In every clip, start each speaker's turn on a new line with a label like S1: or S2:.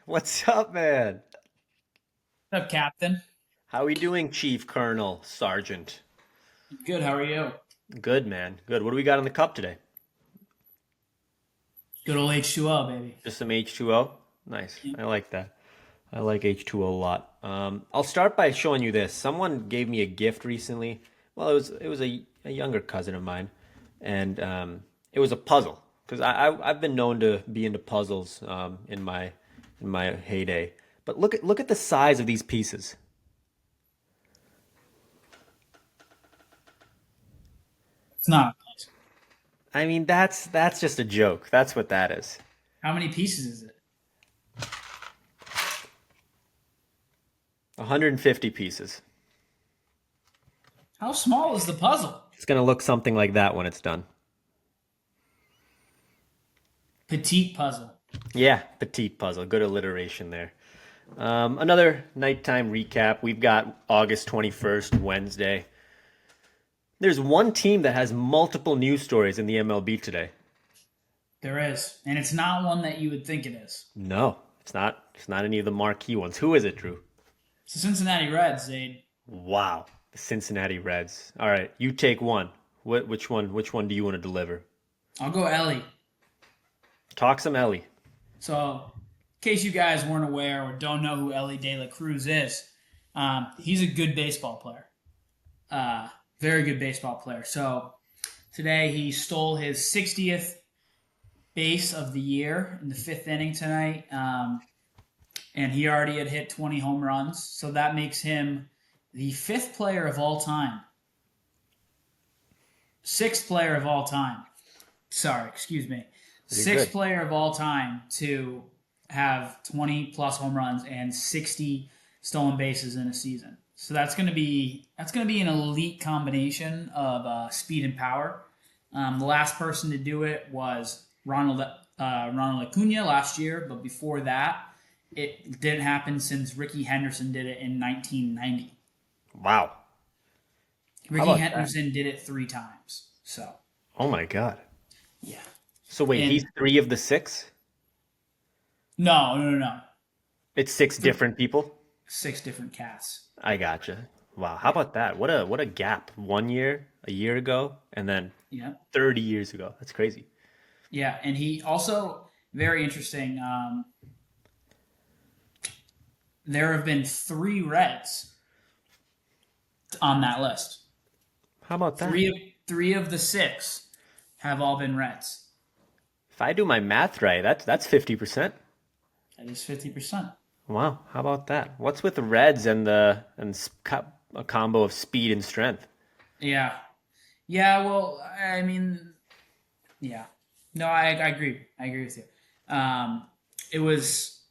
S1: What's up, man?
S2: What's up, Captain?
S1: How we doing, Chief, Colonel, Sergeant?
S2: Good. How are you?
S1: Good, man. Good. What do we got in the cup today?
S2: Good old H2O, baby.
S1: Just some H2O? Nice.
S2: Yeah.
S1: I like that. I like H2O a lot. I'll start by showing you this. Someone gave me a gift recently. Well, it was a younger cousin of mine, and it was a puzzle because I've been known to be into puzzles in my heyday. But look at the size of these pieces.
S2: It's not.
S1: I mean, that's just a joke. That's what that is.
S2: How many pieces is it?
S1: 150 pieces.
S2: How small is the puzzle?
S1: It's gonna look something like that when it's done.
S2: Petite puzzle.
S1: Yeah, petite puzzle. Good alliteration there. Another nighttime recap. We've got August 21st, Wednesday. There's one team that has multiple news stories in the MLB today.
S2: There is, and it's not one that you would think it is.
S1: No, it's not. It's not any of the marquee ones. Who is it, Drew?
S2: It's the Cincinnati Reds. They.
S1: Wow, the Cincinnati Reds. All right, you take one. Which one? Which one do you want to deliver?
S2: I'll go Elly.
S1: Talk some Elly.
S2: So, in case you guys weren't aware or don't know who Elly De La Cruz is, he's a good baseball player. Very good baseball player. So today he stole his 60th base of the year in the fifth inning tonight. And he already had hit 20 home runs. So that makes him the fifth player of all time. Sixth player of all time. Sorry, excuse me.
S1: You're
S2: Sixth
S1: good.
S2: player of all time to have 20 plus home runs and 60 stolen bases in a season. So that's gonna be an elite combination of speed and power. The last person to do it was Ronald Acuna last year, but before that, it didn't happen since Ricky Henderson did it in 1990.
S1: Wow. How
S2: Ricky
S1: about that?
S2: Henderson did it three times. So
S1: Oh my God.
S2: yeah,
S1: So wait, he's
S2: and
S1: three of the six?
S2: no, no, no, no,
S1: It's six different people?
S2: six different cats.
S1: I gotcha. Wow, how
S2: Yeah,
S1: about that? What a gap. 1 year, a year ago, and then
S2: yeah,
S1: 30 years ago. That's crazy.
S2: yeah, and he also very interesting. There have been three Reds on that list.
S1: How about that?
S2: Three of the six have all been Reds.
S1: If I do my math right, that's 50%.
S2: That is 50%.
S1: Wow, how about that? What's with the Reds and a combo of speed and strength?
S2: Yeah, yeah. Well, I mean, yeah. No, I agree. I agree with you. It was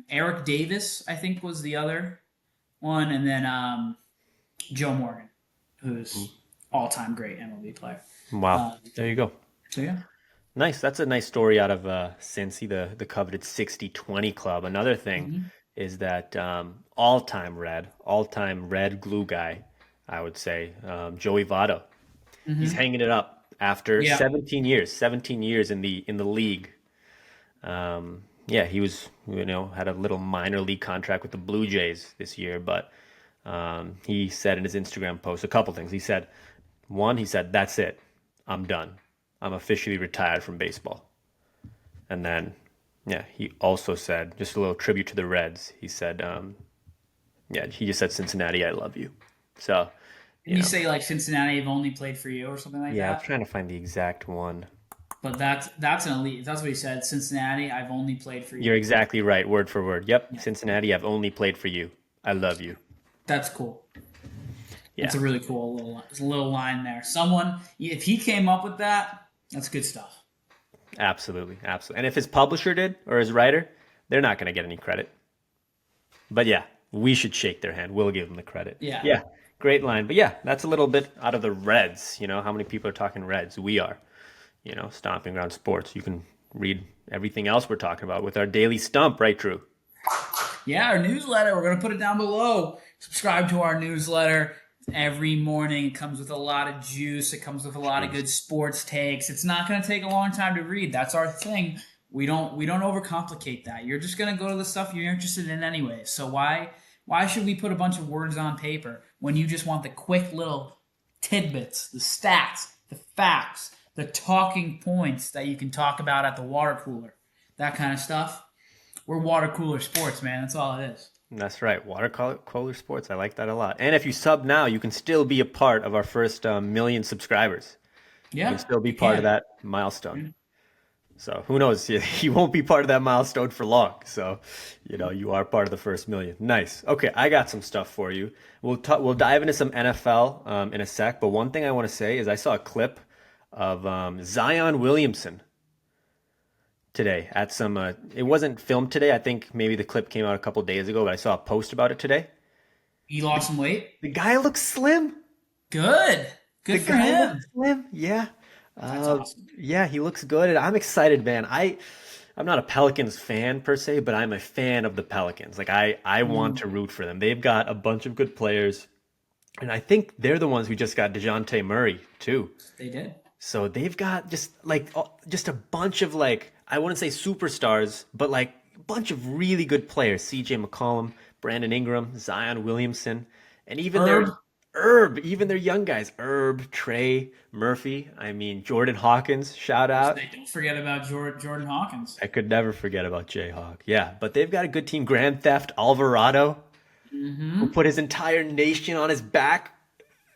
S2: Eric Davis, I think, was the other one, and then Joe Morgan, who's all-time great MLB player.
S1: Wow,
S2: Um,
S1: there you go.
S2: so yeah.
S1: Nice. That's a nice story out of Cincy, the coveted 60-20 club. Another thing
S2: Mhm.
S1: is that all-time red glue guy, I would say, Joey Votto. He's
S2: Hmm.
S1: hanging it up after
S2: Yeah.
S1: 17 years in the league. Yeah, he was, had a little minor league contract with the Blue Jays this year, but he said in his Instagram post a couple things. He said, "That's it. I'm done. I'm officially retired from baseball." And then, yeah, he also said, just a little tribute to the Reds. He said, yeah, he just said, "Cincinnati, I love you." So,
S2: Didn't
S1: you
S2: you
S1: know,
S2: say like Cincinnati have only played for you or something like
S1: yeah, I'm
S2: that?
S1: trying to find the exact one.
S2: But that's an elite. That's what he said. Cincinnati, I've only played for
S1: You're
S2: you.
S1: exactly right, word for word. Yep,
S2: Yeah,
S1: Cincinnati, I've only played for you. I love you.
S2: that's cool. That's
S1: Yeah,
S2: a really cool little line there. Someone, if he came up with that, that's good stuff.
S1: absolutely, absolutely. And if his publisher did or his writer, they're not going to get any credit. But yeah, we should shake their hand. We'll give them the credit.
S2: Yeah,
S1: Yeah, great line. But yeah, that's a little bit out of the Reds. How many people are talking Reds? We are. Stomping around sports. You can read everything else we're talking about with our daily stump, right, Drew?
S2: yeah. Our newsletter. We're gonna put it down below. Subscribe to our newsletter every morning. It comes with a lot of juice. It comes with a lot of
S1: Jeez.
S2: good sports takes. It's not gonna take a long time to read. That's our thing. we don't overcomplicate that. You're just gonna go to the stuff you're interested in anyway. So why should we put a bunch of words on paper when you just want the quick little tidbits, the stats, the facts, the talking points that you can talk about at the water cooler, that kind of stuff? We're water cooler sports, man. That's all it is.
S1: That's right. Watercolor sports. I like that a lot. And if you sub now, you can still be a part of our first million subscribers. You can
S2: Yeah,
S1: still be
S2: you
S1: part of
S2: can.
S1: that milestone. So who knows? You won't be part of that milestone for long. So, you are part of the first million. Nice. Okay, I got some stuff for you. We'll dive into some NFL in a sec. But one thing I want to say is I saw a clip of Zion Williamson today at some. It wasn't filmed today. I think maybe the clip came out a couple days ago, but I saw a post about it today.
S2: He lost some weight.
S1: The guy looks slim.
S2: Good.
S1: The
S2: Good for
S1: guy looks
S2: him.
S1: slim. Yeah.
S2: That's
S1: Uh,
S2: awesome.
S1: yeah, he looks good. And I'm excited, man. I'm not a Pelicans fan per se, but I'm a fan of the Pelicans. Like I want
S2: Mm,
S1: to root for them. They've got a bunch of good players, and I think they're the ones who just got DeJounte Murray too.
S2: they did.
S1: So they've got just a bunch of like I wouldn't say superstars, but like a bunch of really good players. CJ McCollum, Brandon Ingram, Zion Williamson, and
S2: Herb.
S1: Even their young guys, Herb, Trey, Murphy. I mean, Jordan Hawkins, shout out.
S2: Don't forget about Jordan Hawkins.
S1: I could never forget about Jayhawk. Yeah, but they've got a good team. Grand Theft Alvarado, who
S2: Mm-hmm.
S1: put his entire nation on his back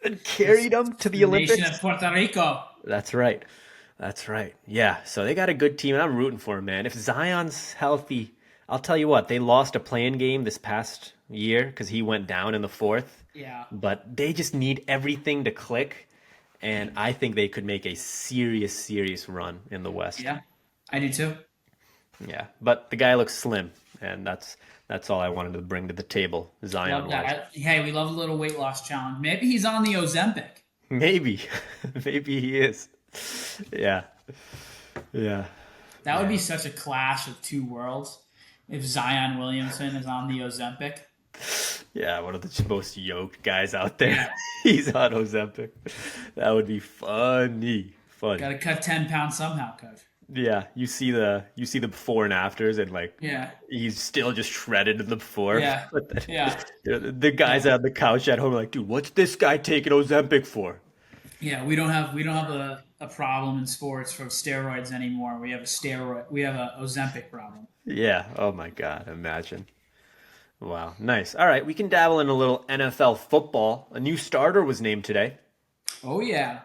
S1: and carried him to the
S2: The nation
S1: Olympics.
S2: of Puerto Rico.
S1: That's right. That's right. Yeah, so they got a good team, and I'm rooting for him, man. If Zion's healthy, I'll tell you what, they lost a playing game this past year because he went down in the fourth,
S2: Yeah.
S1: but they just need everything to click, and I think they could make a serious, serious run in the West.
S2: Yeah. I do too.
S1: Yeah, but the guy looks slim, and that's all I wanted to bring to the table, Zion
S2: Love that.
S1: wise.
S2: Hey, we love a little weight loss challenge. Maybe he's on the Ozempic.
S1: Maybe, maybe he is. Yeah, yeah,
S2: That would
S1: yeah,
S2: be such a clash of two worlds if Zion Williamson is on the Ozempic.
S1: yeah. One of the most yoked guys out there.
S2: Yeah.
S1: He's on Ozempic. That would be funny,
S2: Got
S1: funny.
S2: to cut 10 pounds somehow, coach.
S1: Yeah, you see the before and afters, and like
S2: Yeah.
S1: he's still just shredded in the before.
S2: Yeah.
S1: But then,
S2: Yeah.
S1: the guys
S2: Yeah.
S1: on the couch at home are like, dude, what's this guy taking Ozempic for?
S2: Yeah. We don't have a problem in sports for steroids anymore. We have a Ozempic problem.
S1: Yeah. Oh my God. Imagine. Wow. Nice. All right. We can dabble in a little NFL football. A new starter was named today.
S2: Oh yeah.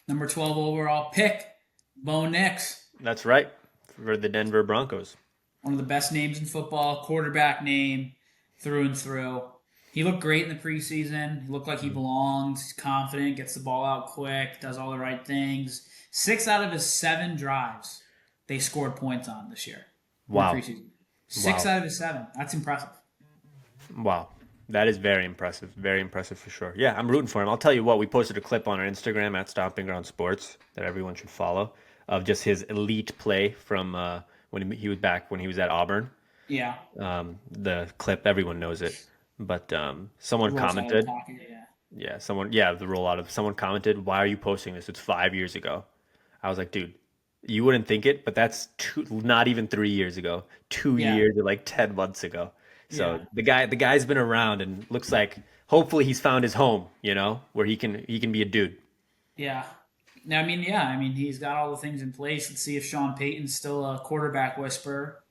S2: Number 12 overall pick, Bo Nix.
S1: That's right. For the Denver Broncos.
S2: One of the best names in football, quarterback name through and through. He looked great in the preseason. He looked like he belongs. He's confident, gets the ball out quick, does all the right things. 6 out of his 7 drives, they scored points on this year in the
S1: Wow.
S2: preseason. Six
S1: Wow.
S2: out of his seven. That's impressive.
S1: Wow. That is very impressive. Very impressive for sure. Yeah, I'm rooting for him. I'll tell you what, we posted a clip on our Instagram at Stomping Ground Sports that everyone should follow of just his elite play from when he was back when he was at Auburn.
S2: Yeah.
S1: The clip, everyone knows it. But someone
S2: Rolls out of the
S1: commented,
S2: pocket. Yeah.
S1: the rollout of someone commented, "Why are you posting this? It's 5 years ago." I was like, dude, you wouldn't think it, but that's not even 3 years ago. two
S2: Yeah.
S1: years or like 10 months ago. So
S2: Yeah.
S1: the guy's been around and looks like hopefully he's found his home, where he can be a dude.
S2: Yeah. I mean, he's got all the things in place. Let's see if Sean Payton's still a quarterback whisperer.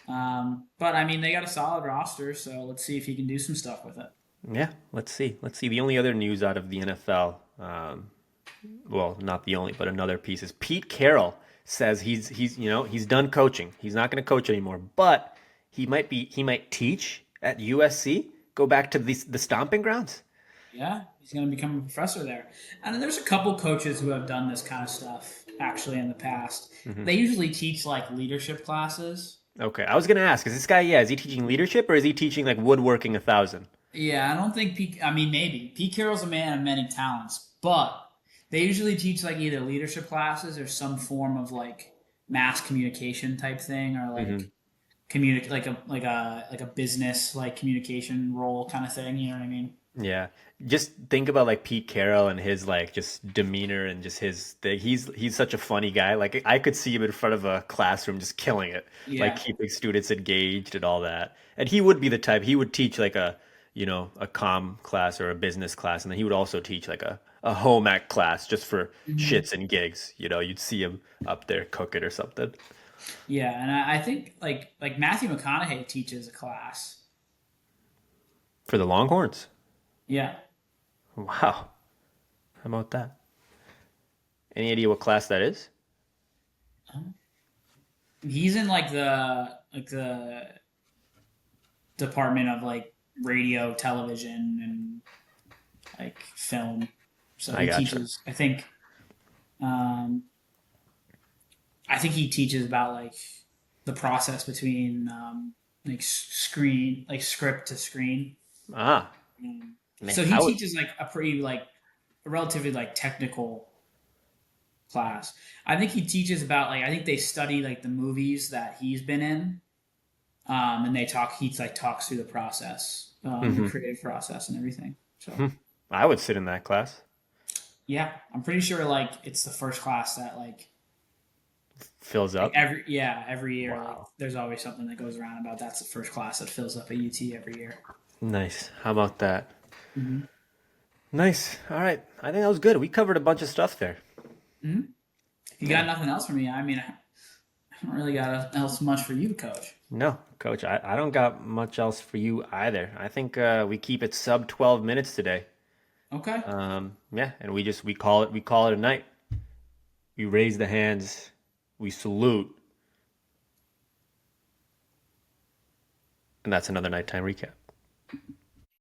S2: But I mean, they got a solid roster, so let's see if he can do some stuff with it.
S1: Yeah, let's see. Let's see. The only other news out of the NFL, well, not the only, but another piece is Pete Carroll says he's done coaching. He's not going to coach anymore, but he might teach at USC. Go back to the stomping grounds.
S2: Yeah, he's going to become a professor there. And there's a couple coaches who have done this kind of stuff actually in the past. They usually teach like leadership classes.
S1: Okay, I was going to ask, is this guy? Yeah, is he teaching leadership or is he teaching like woodworking 1,000?
S2: Yeah, I don't think Pete. I mean, maybe Pete Carroll's a man of many talents, but they usually teach like either leadership classes or some form of like mass communication type thing, or like communicate like a business like communication role kind of thing. You know what I mean?
S1: Yeah. Just think about like Pete Carroll and his like just demeanor and just his thing. He's such a funny guy. Like I could see him in front of a classroom just killing it, like
S2: Yeah.
S1: keeping students engaged and all that. And he would be the type, he would teach like a, a comm class or a business class, and then he would also teach like a home ec class just for
S2: Hmm.
S1: shits and gigs. You'd see him up there cooking or something.
S2: Yeah, and I think like Matthew McConaughey teaches a class.
S1: For the Longhorns.
S2: Yeah.
S1: Wow. How about that? Any idea what class that is?
S2: He's in like the department of like radio, television, and like film. So
S1: I
S2: he
S1: gotcha.
S2: teaches. Um, I think he teaches about like the process between like screen, like script to screen.
S1: Ah,
S2: Um,
S1: man,
S2: so he
S1: I would.
S2: teaches like a pretty like a relatively like technical class. I think he teaches about like I think they study like the movies that he's been in, and they talk. He like talks through the process, the
S1: Mhm.
S2: creative process, and everything. So
S1: Hmm. I would sit in that class.
S2: yeah, I'm pretty sure like it's the first class that
S1: Fills
S2: like
S1: up.
S2: every year like
S1: Wow.
S2: there's always something that goes around about that's the first class that fills up a UT every year.
S1: Nice. How about that?
S2: Mm-hmm.
S1: Nice. All right. I think that was good. We covered a bunch of stuff there.
S2: Mm-hmm. If you got
S1: Yeah.
S2: nothing else for me, I mean, I don't really got else much for you, Coach.
S1: No, Coach, I don't got much else for you either. I think we keep it sub 12 minutes today.
S2: Okay.
S1: Yeah, and we call it a night. We raise the hands, we salute, and that's another nighttime recap.